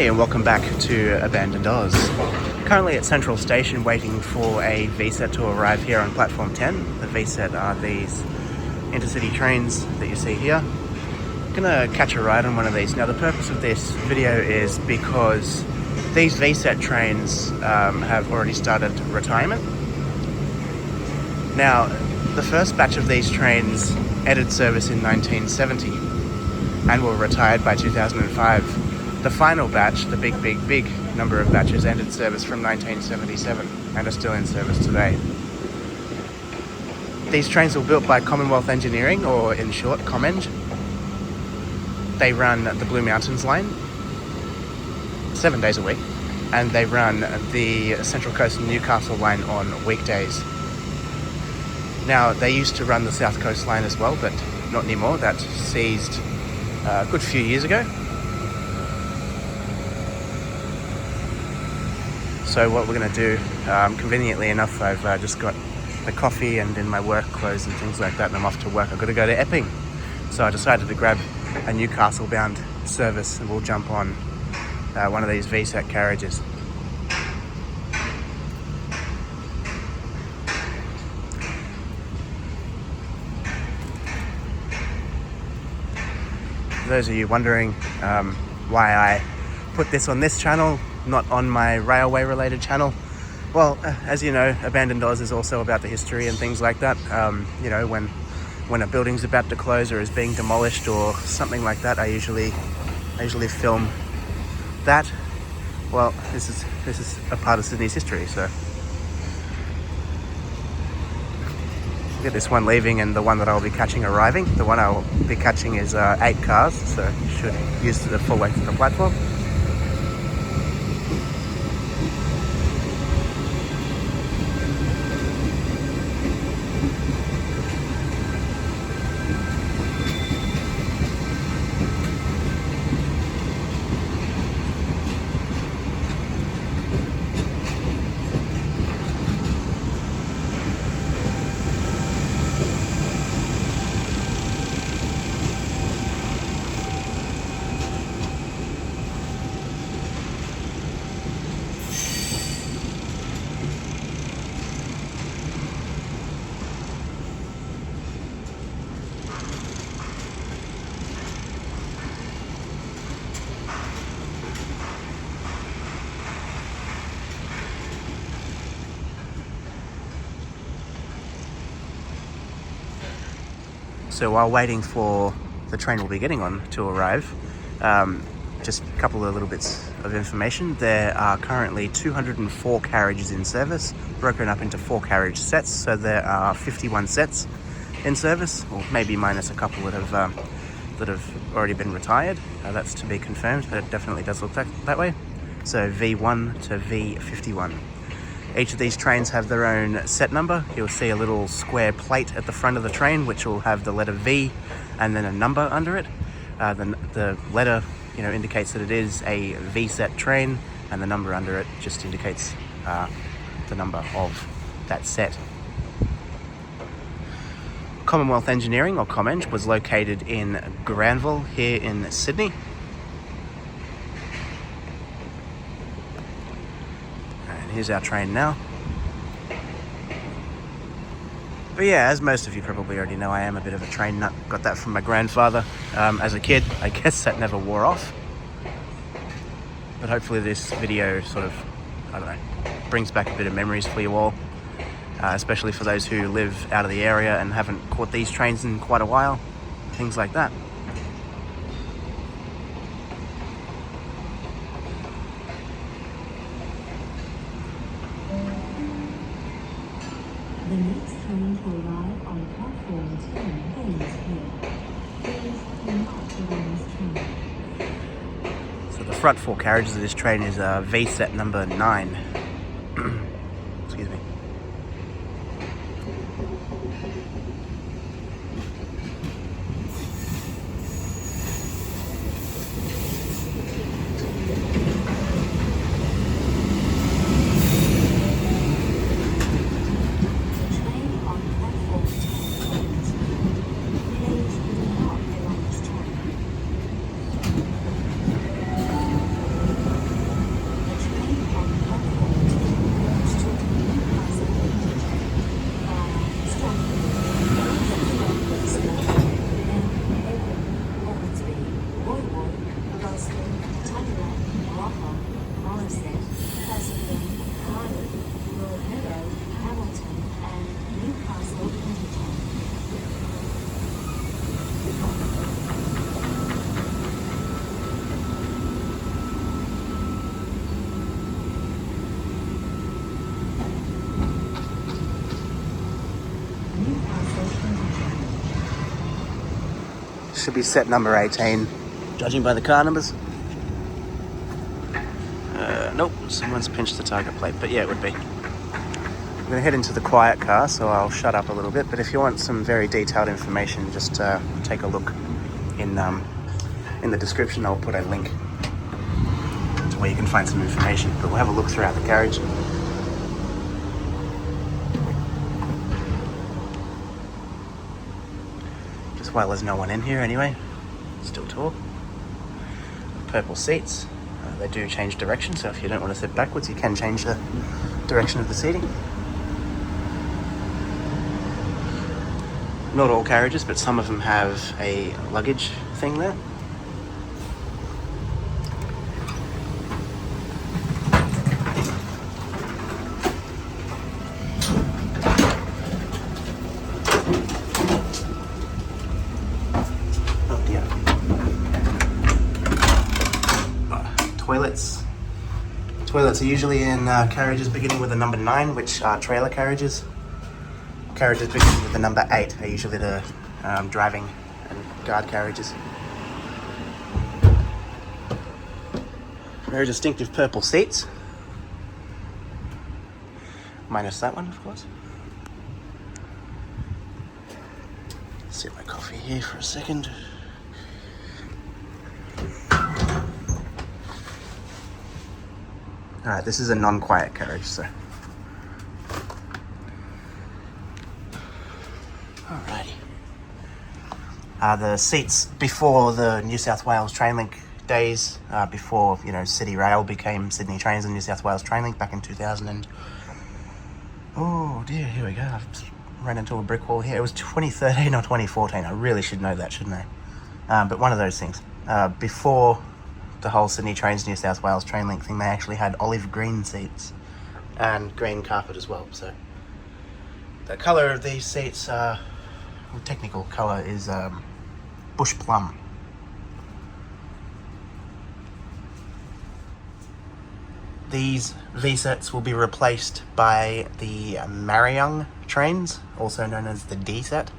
Hey, and welcome back to Abandoned Oz. Currently at Central Station waiting for a VSET to arrive here on platform 10. The VSET are these intercity trains that you see here. I'm gonna catch a ride on one of these. Now the purpose of this video is because these VSET trains have already started retirement. Now the first batch of these trains entered service in 1970 and were retired by 2005. The final batch, the big number of batches, entered service from 1977 and are still in service today. These trains were built by Commonwealth Engineering, or in short, Comeng. They run the Blue Mountains line 7 days a week, and they run the Central Coast and Newcastle line on weekdays. Now, they used to run the South Coast line as well, but not anymore. That ceased a good few years ago. So what we're going to do, conveniently enough, I've just got the coffee and in my work clothes and things like that, and I'm off to work. I've got to go to Epping. So I decided to grab a Newcastle bound service and we'll jump on one of these VSET carriages. For those of you wondering why I put this on this channel, not on my railway related channel, well, as you know, Abandoned Oz is also about the history and things like that. You know, when a building's about to close or is being demolished or something like that, I usually film that. Well, this is a part of Sydney's history. So look at this one leaving and the one that I'll be catching arriving. The one I'll be catching is 8 cars, so you should use the full length of the platform. So while waiting for the train we'll be getting on to arrive, just a couple of little bits of information. There are currently 204 carriages in service, broken up into 4 carriage sets. So there are 51 sets in service, or maybe minus a couple that have already been retired. That's to be confirmed, but it definitely does look that way. So V1 to V51. Each of these trains have their own set number. You'll see a little square plate at the front of the train which will have the letter V and then a number under it. The letter, indicates that it is a VSET train, and the number under it just indicates the number of that set. Commonwealth Engineering, or Comeng, was located in Granville here in Sydney. Here's our train now. But yeah, as most of you probably already know, I am a bit of a train nut. Got that from my grandfather as a kid. I guess that never wore off. But hopefully this video sort of, brings back a bit of memories for you all. Especially for those who live out of the area and haven't caught these trains in quite a while. Things like that. The next train to arrive on platform 10 is here. Please do not get on this train. So the front 4 carriages of this train is VSET number 9. Excuse me. Should be set number 18, judging by the car numbers. Nope, someone's pinched the target plate, but yeah, it would be. I'm going to head into the quiet car, so I'll shut up a little bit, but if you want some very detailed information, just take a look in the description. I'll put a link to where you can find some information, but we'll have a look throughout the carriage. Just while there's no one in here anyway, still talk. Purple seats. They do change direction, so if you don't want to sit backwards, you can change the direction of the seating. Not all carriages, but some of them have a luggage thing there. Oh dear. Toilets. Toilets are usually in carriages beginning with the number 9, which are trailer carriages. Carriages beginning with the number 8 are usually the driving and guard carriages. Very distinctive purple seats. Minus that one, of course. Sip my coffee here for a second. Alright, this is a non-quiet carriage, so. Alrighty. The seats before the New South Wales Trainlink days, before, City Rail became Sydney Trains and New South Wales Trainlink back in 2000 and... Oh dear, here we go. I've ran into a brick wall here. It was 2013 or 2014. I really should know that, shouldn't I? But one of those things. Before the whole Sydney Trains New South Wales Trainlink thing, they actually had olive green seats and green carpet as well. So the colour of these seats, the technical colour is bush plum. These V-sets will be replaced by the Mariung trains, also known as the D-set.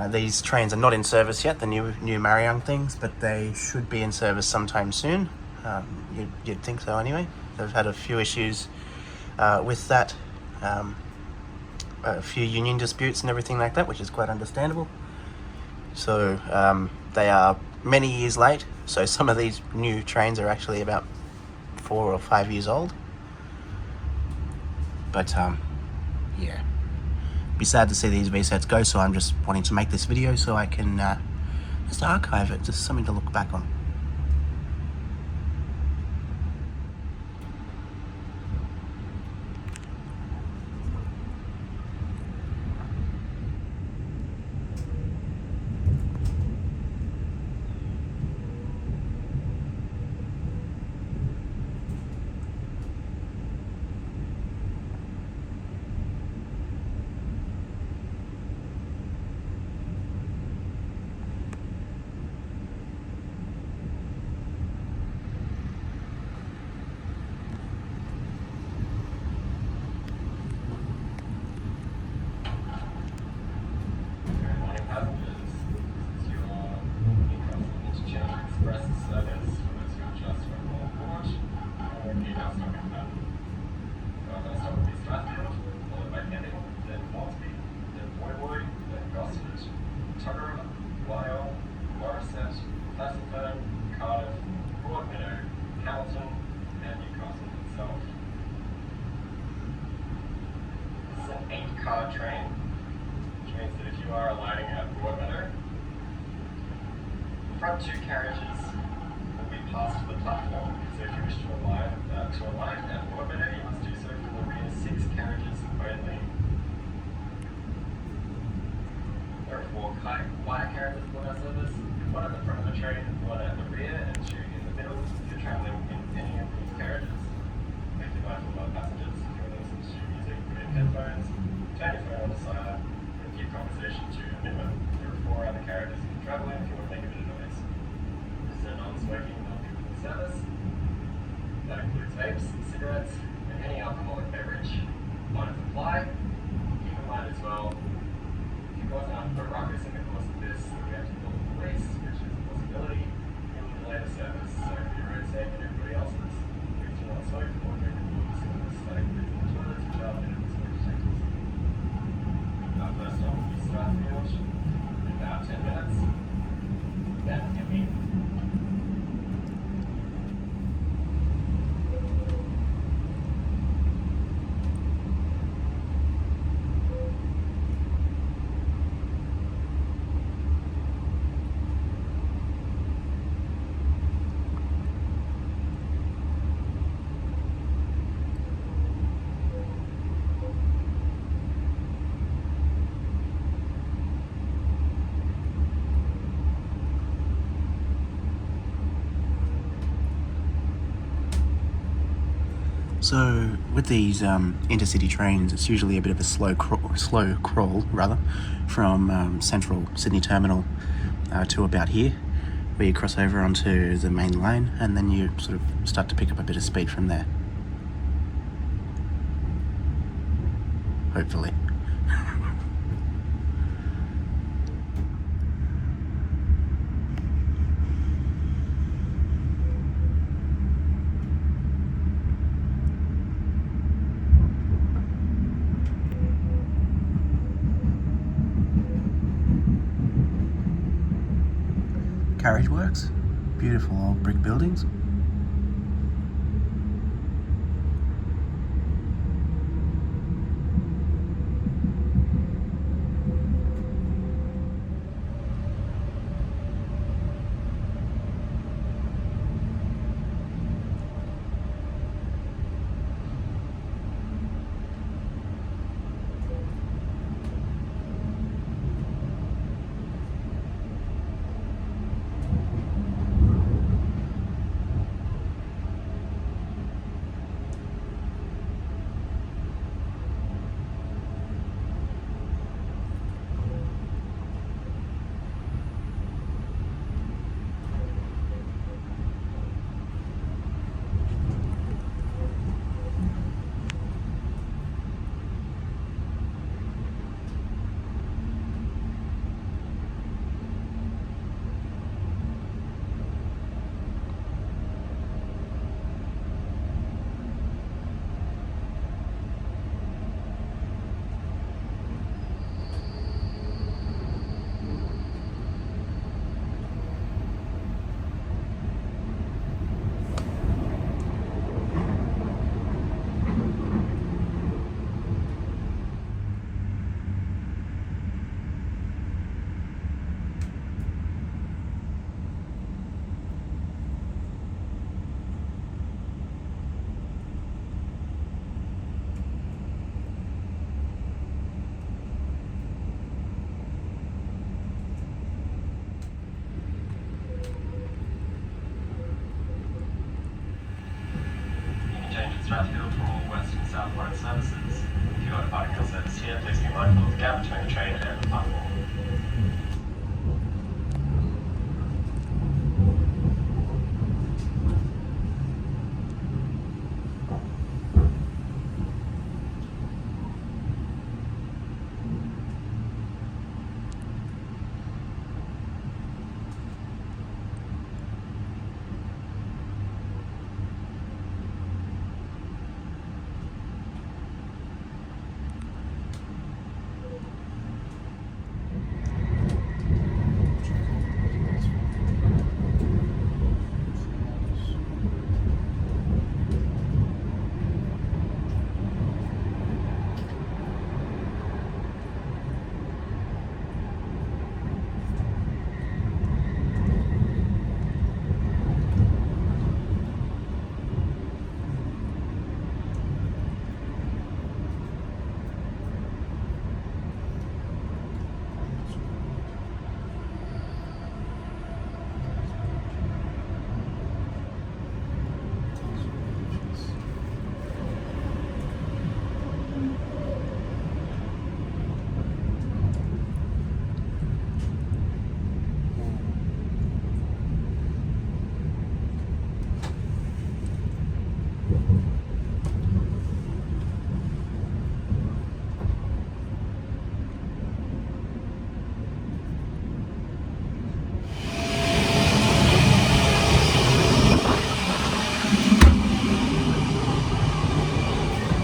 These trains are not in service yet, the new Mariung things, but they should be in service sometime soon. You'd think so anyway. They've had a few issues with that, a few union disputes and everything like that, which is quite understandable. So they are many years late, so some of these new trains are actually about 4 or 5 years old. But yeah, be sad to see these V-sets go, so I'm just wanting to make this video so I can just archive it, just something to look back on. Car train, which means that if you are alighting at Broadmeadow, the front 2 carriages will be passed to the platform. So if you wish to alight at Broadmeadow, you must do so from the rear 6 carriages only. There are 4 quiet carriages on our service, one at the front of the train, one at the rear, and 2 in the middle if you're travelling in any of these carriages. Make you mindful of passengers if you're listening to music, put in headphones. Turn your phone on the side and keep conversation to a minimum. There are 4 other carriages if you're travelling if you want to make a bit of noise. This is a non-smoking, non-nicotine service. That includes vapes, cigarettes, and any alcoholic beverage. Minors apply. Keep in mind as well, if you cause enough a ruckus in the course of this, So with these intercity trains, it's usually a bit of a slow crawl rather, from central Sydney Terminal to about here, where you cross over onto the main line, and then you sort of start to pick up a bit of speed from there. Hopefully. Carriage works, beautiful old brick buildings. Strathfield for all west and southbound services. If you are departing your service here, please be mindful of the gap between the train and the platform.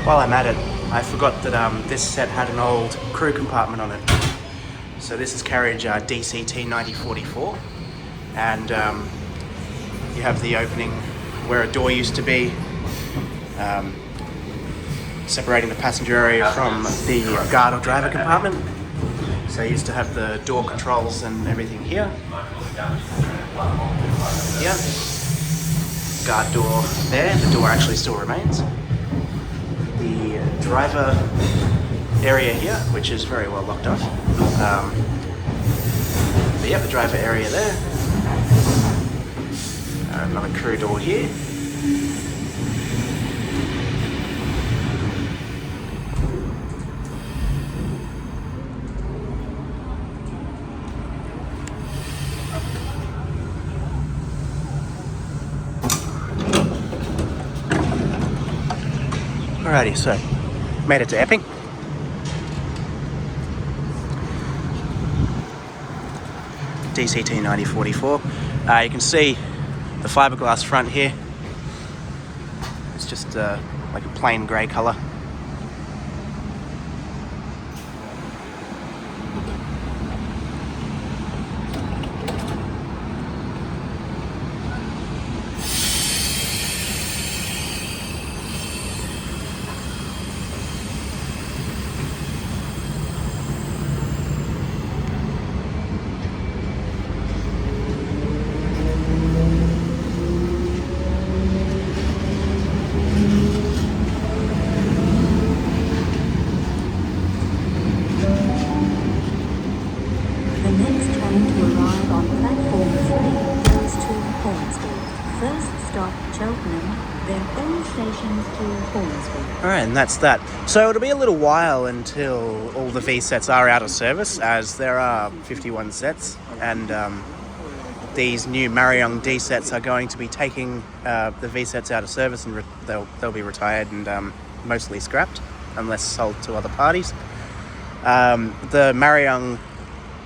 While I'm at it, I forgot that this set had an old crew compartment on it. So this is Carriage DCT 9044, and you have the opening where a door used to be, separating the passenger area from the guard or driver compartment. So you used to have the door controls and everything here. Here, guard door there, the door actually still remains. The driver area here, which is very well locked off. But yeah, the driver area there. Another crew door here. Alrighty, so made it to Epping. DCT 9044. You can see the fiberglass front here. It's just like a plain grey colour. The next train to arrive on platform 3 goes to Hornsby. First stop Cheltenham, then all stations to Hornsby. Alright, and that's that. So it'll be a little while until all the V sets are out of service, as there are 51 sets, and these new Marion D sets are going to be taking the V sets out of service, and they'll be retired and mostly scrapped, unless sold to other parties. The Marion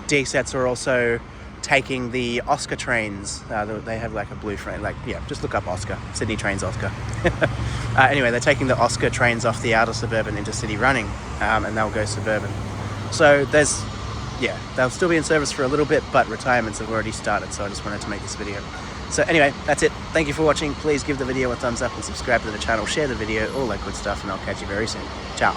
D sets are also taking the Oscar trains. They have like a blue frame, like, yeah, just look up Oscar, Sydney Trains Oscar. Anyway, they're taking the Oscar trains off the outer suburban intercity running, and they'll go suburban. So they'll still be in service for a little bit, but retirements have already started, so I just wanted to make this video. So anyway, that's it. Thank you for watching. Please give the video a thumbs up and subscribe to the channel, share the video, all that good stuff, and I'll catch you very soon. Ciao.